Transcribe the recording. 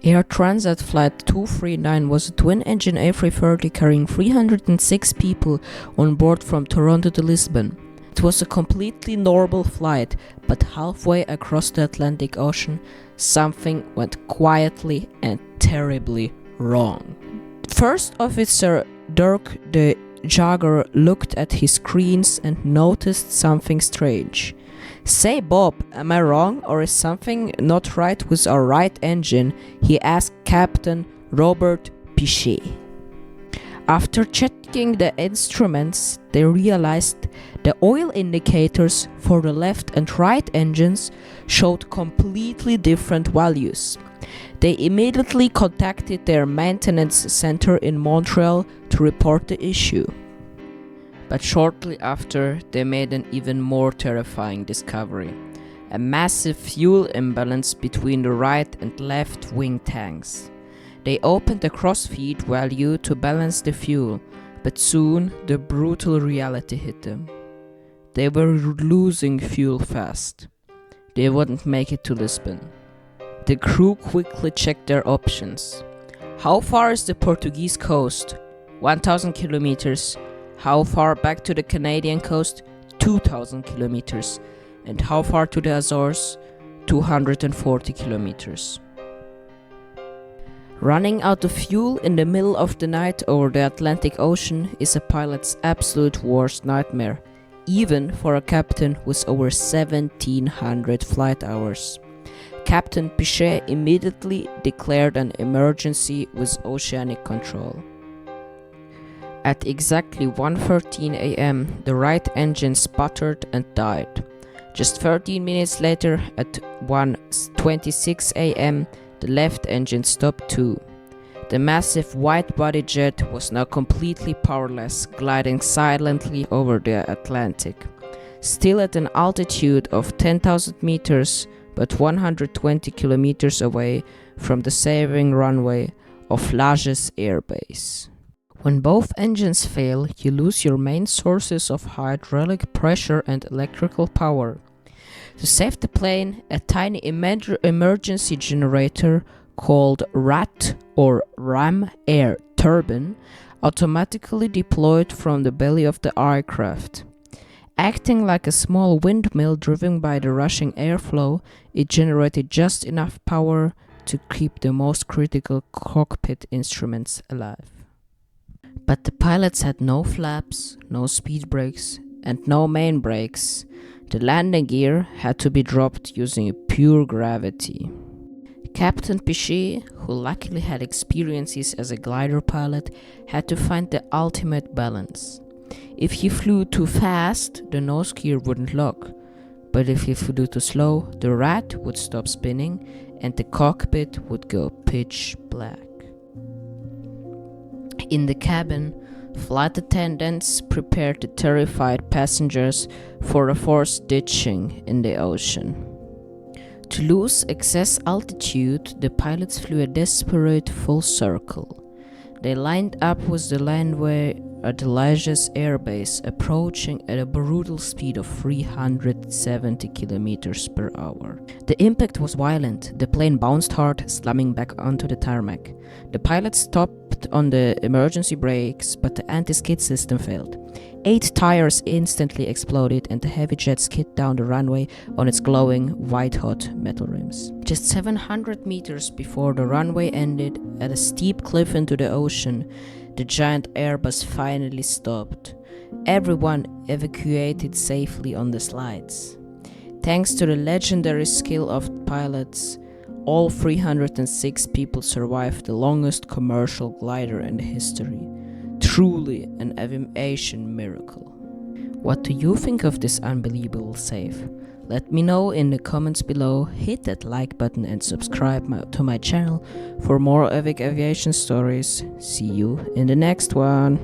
Air Transat Flight 239 was a twin-engine A330 carrying 306 people on board from Toronto to Lisbon. It was a completely normal flight, but halfway across the Atlantic Ocean, something went quietly and terribly wrong. First Officer Dirk the Jager looked at his screens and noticed something strange. "Say Bob, am I wrong or is something not right with our right engine?" he asked Captain Robert Piché. After checking the instruments, they realized the oil indicators for the left and right engines showed completely different values. They immediately contacted their maintenance center in Montreal to report the issue. But shortly after, they made an even more terrifying discovery: a massive fuel imbalance between the right and left wing tanks. They opened the crossfeed value to balance the fuel, but soon the brutal reality hit them. They were losing fuel fast. They wouldn't make it to Lisbon. The crew quickly checked their options. How far is the Portuguese coast? 1,000 kilometers. How far back to the Canadian coast? 2,000 kilometers. And how far to the Azores? 240 kilometers. Running out of fuel in the middle of the night over the Atlantic Ocean is a pilot's absolute worst nightmare, even for a captain with over 1,700 flight hours. Captain Piché immediately declared an emergency with oceanic control. At exactly 1:13 a.m., the right engine sputtered and died. Just 13 minutes later, at 1:26 a.m., the left engine stopped too. The massive wide-body jet was now completely powerless, gliding silently over the Atlantic. Still at an altitude of 10,000 meters, but 120 kilometers away from the saving runway of Lajes Air Base. When both engines fail, you lose your main sources of hydraulic pressure and electrical power. To save the plane, a tiny emergency generator called RAT or Ram Air Turbine automatically deployed from the belly of the aircraft. Acting like a small windmill driven by the rushing airflow, it generated just enough power to keep the most critical cockpit instruments alive. But the pilots had no flaps, no speed brakes, and no main brakes. The landing gear had to be dropped using pure gravity. Captain Piché, who luckily had experiences as a glider pilot, had to find the ultimate balance. If he flew too fast, the nose gear wouldn't lock. But if he flew too slow, the rat would stop spinning and the cockpit would go pitch black. In the cabin, flight attendants prepared the terrified passengers for a forced ditching in the ocean. To lose excess altitude, the pilots flew a desperate full circle. They lined up with the landway at the Lajes Air Base, approaching at a brutal speed of 370 kilometers per hour. The impact was violent. The plane bounced hard, slamming back onto the tarmac. The pilots stopped on the emergency brakes, but the anti-skid system failed. 8 tires instantly exploded and the heavy jet skid down the runway on its glowing, white-hot metal rims. Just 700 meters before the runway ended at a steep cliff into the ocean, the giant Airbus finally stopped. Everyone evacuated safely on the slides. Thanks to the legendary skill of pilots, all 306 people survived the longest commercial glider in history. Truly an aviation miracle. What do you think of this unbelievable save? Let me know in the comments below, hit that like button and subscribe to my channel for more Avgeek aviation stories. See you in the next one.